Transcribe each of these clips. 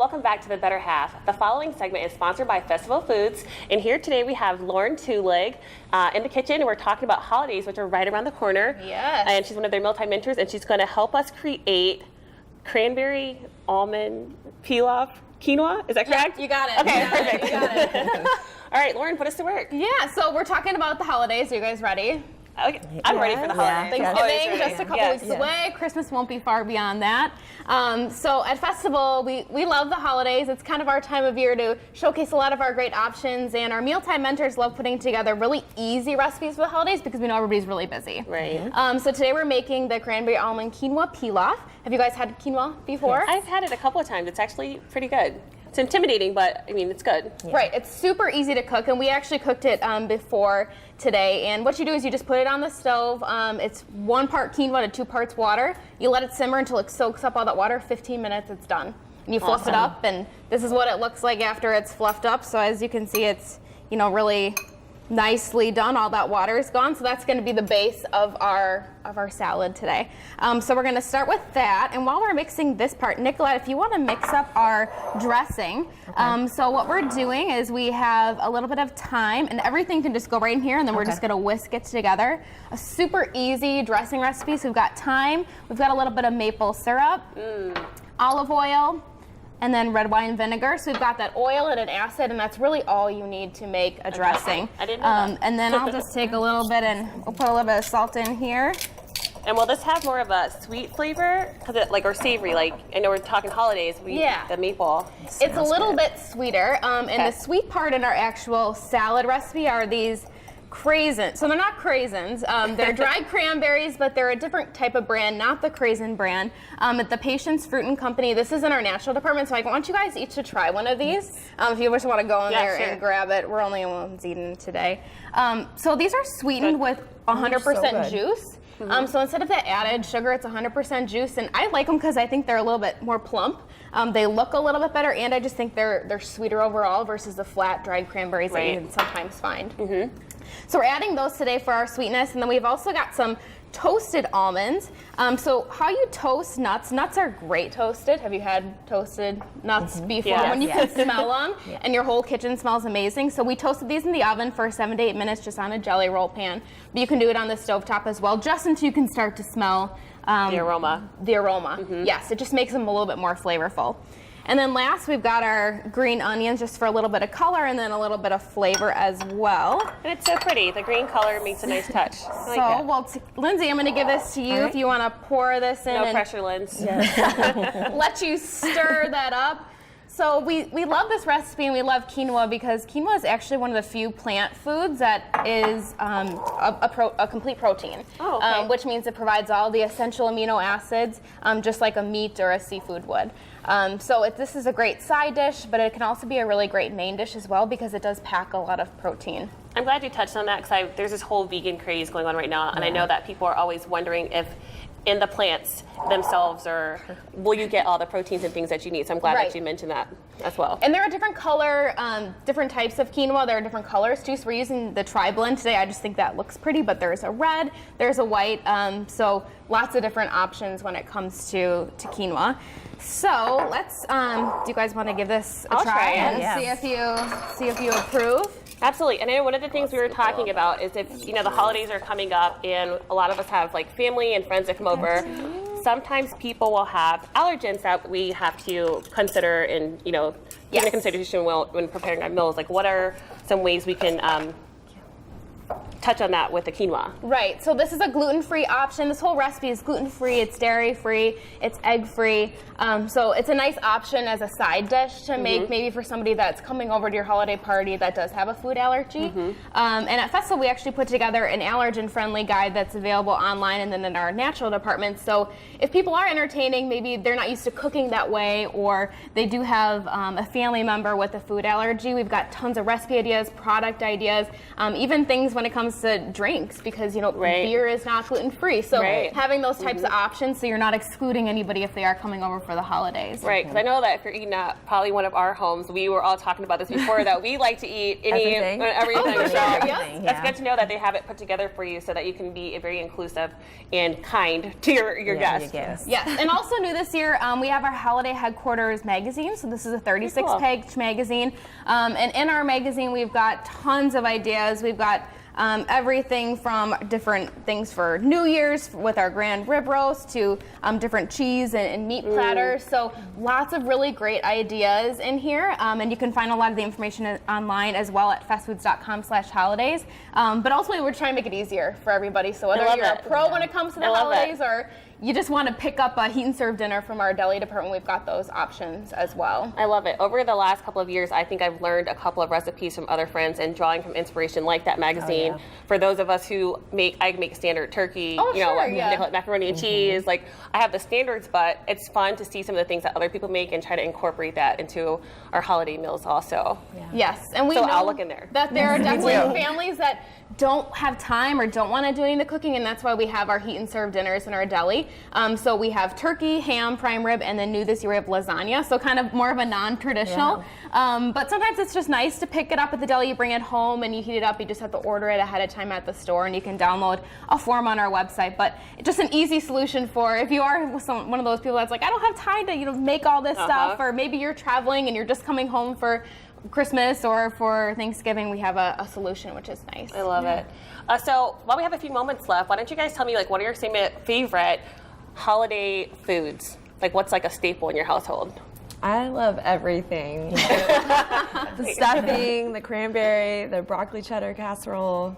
welcome back to The Better Half. The following segment is sponsored by Festival Foods, and here today we have Lauren Twoleg in the kitchen, and we're talking about holidays, which are right around the corner. Yes. And she's one of their mealtime mentors, and she's going to help us create cranberry, almond, pilaf, quinoa. Is that correct? Yeah, you got it. Okay, perfect. You got it. All right, Lauren, put us to work. Yeah, so we're talking about the holidays. Are you guys ready? Okay. I'm ready for the holidays. Thanksgiving, just a couple weeks away. Christmas won't be far beyond that. So at Festival, we love the holidays. It's kind of our time of year to showcase a lot of our great options, and our mealtime mentors love putting together really easy recipes for the holidays because we know everybody's really busy. Right. So today we're making the cranberry almond quinoa pilaf. Have you guys had quinoa before? I've had it a couple of times. It's actually pretty good. It's intimidating, but I mean, it's good. Yeah. Right, it's super easy to cook, and we actually cooked it before today. And what you do is you just put it on the stove. It's 1 part quinoa to 2 parts water. You let it simmer until it soaks up all that water. 15 minutes, it's done. And you fluff it up, and this is what it looks like after it's fluffed up. So as you can see, it's really nicely done. All that water is gone, so that's going to be the base of our salad today. So we're going to start with that, and while we're mixing this part, Nicolette, if you want to mix up our dressing. So what we're doing is we have a little bit of thyme, and everything can just go right in here, and then we're just going to whisk it together. A super easy dressing recipe. So we've got thyme, we've got a little bit of maple syrup, olive oil, and then red wine vinegar. So we've got that oil and an acid, and that's really all you need to make a dressing. I didn't know that. And then I'll just take a little bit, and we'll put a little bit of salt in here. And will this have more of a sweet flavor, or savory? Like, I know we're talking holidays. The maple. It's a little bit sweeter. And the sweet part in our actual salad recipe are these craisins. So they're not craisins. They're dried cranberries, but they're a different type of brand, not the craisin brand. At the Patience Fruit and Company, this is in our natural department, so I want you guys each to try one of these. If you just want to go in there and grab it. We're only ones eating today. So these are sweetened with 100% juice. So instead of the added sugar, it's 100% juice, and I like them because I think they're a little bit more plump. They look a little bit better, and I just think they're sweeter overall versus the flat dried cranberries that you can sometimes find. So we're adding those today for our sweetness, and then we've also got some toasted almonds. So how you toast nuts? Nuts are great toasted. Have you had toasted nuts before? Yeah. When you can smell them, and your whole kitchen smells amazing. So we toasted these in the oven for 7 to 8 minutes just on a jelly roll pan. But you can do it on the stovetop as well, just until you can start to smell the aroma. Yes, it just makes them a little bit more flavorful. And then last, we've got our green onions just for a little bit of color and then a little bit of flavor as well. And it's so pretty. The green color makes a nice touch. Lindsay, I'm going to give this to you if you want to pour this in. No pressure, Lindsay. Let you stir that up. So we love this recipe, and we love quinoa because quinoa is actually one of the few plant foods that is a complete protein, which means it provides all the essential amino acids, just like a meat or a seafood would. So this is a great side dish, but it can also be a really great main dish as well because it does pack a lot of protein. I'm glad you touched on that because there's this whole vegan craze going on right now, and I know that people are always wondering if in the plants themselves, or will you get all the proteins and things that you need? So I'm glad that you mentioned that as well. And there are different color, different types of quinoa. There are different colors too. So we're using the tri-blend today. I just think that looks pretty, but there's a red, there's a white. So lots of different options when it comes to quinoa. So let's. Do you guys want to give this a try and see if you approve? Absolutely. And I know one of the things we were talking about is if, the holidays are coming up and a lot of us have like family and friends that come over, sometimes people will have allergens that we have to consider and, take into consideration when preparing our meals. Like what are some ways we can touch on that with the quinoa? Right. So this is a gluten-free option. This whole recipe is gluten-free, it's dairy-free, it's egg-free. So it's a nice option as a side dish to make maybe for somebody that's coming over to your holiday party that does have a food allergy. And at Festival, we actually put together an allergen-friendly guide that's available online and then in our natural department. So if people are entertaining, maybe they're not used to cooking that way, or they do have a family member with a food allergy, we've got tons of recipe ideas, product ideas, even things when it comes comes to drinks because, Right. beer is not gluten-free. So Right. having those types of options so you're not excluding anybody if they are coming over for the holidays. Right, because I know that if you're eating at probably one of our homes, we were all talking about this before, that we like to eat everything. Oh, for So sure, yes. that's good to know that they have it put together for you so that you can be very inclusive and kind to your guests. Yes, and also new this year, we have our Holiday Headquarters magazine. So this is a 36-page magazine. And in our magazine, we've got tons of ideas. We've got everything from different things for New Year's with our grand rib roast to different cheese and meat platters. So lots of really great ideas in here. And you can find a lot of the information online as well at fastfoods.com/holidays. But ultimately, we're trying to make it easier for everybody. So whether you're a pro when it comes to the holidays or you just want to pick up a heat and serve dinner from our deli department, we've got those options as well. I love it. Over the last couple of years, I think I've learned a couple of recipes from other friends and drawing from inspiration like that magazine. For those of us who I make standard turkey, like macaroni and cheese. Like I have the standards, but it's fun to see some of the things that other people make and try to incorporate that into our holiday meals also. Yes, and we know I'll look in there. that there are definitely families that don't have time or don't want to do any of the cooking, and that's why we have our heat and serve dinners in our deli. So we have turkey, ham, prime rib, and then new this year we have lasagna, so kind of more of a non-traditional. But sometimes it's just nice to pick it up at the deli, you bring it home and you heat it up. You just have to order it ahead of time at the store, and you can download a form on our website. But just an easy solution for if you are one of those people that's like, I don't have time to make all this stuff, or maybe you're traveling and you're just coming home for Christmas or for Thanksgiving, we have a solution, which is nice. I love it. So while we have a few moments left, why don't you guys tell me what are your favorite holiday foods? Like what's a staple in your household? I love everything. The stuffing, the cranberry, the broccoli cheddar casserole.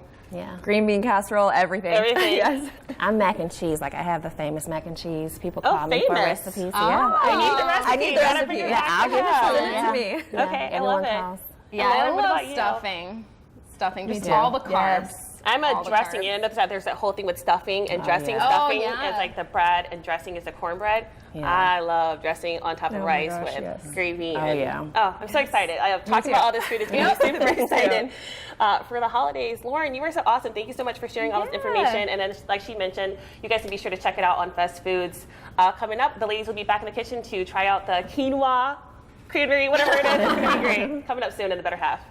Green bean casserole, everything. Yes. I'm mac and cheese. I have the famous mac and cheese. People call me for recipes. I need the recipe. I'll give it to me. Okay, I love it. I love stuffing. Just all the carbs. I'm a dressing, and there's that whole thing with stuffing and dressing. Stuffing is the bread, and dressing is the cornbread. I love dressing on top of rice with gravy. I'm so excited. I have talked about all this food. It's making me super excited for the holidays. Lauren, you were so awesome. Thank you so much for sharing all this information. And then, like she mentioned, you guys can be sure to check it out on Fast Foods. Coming up, the ladies will be back in the kitchen to try out the quinoa, cranberry, whatever it is. It's going to be great. Coming up soon in the Better Half.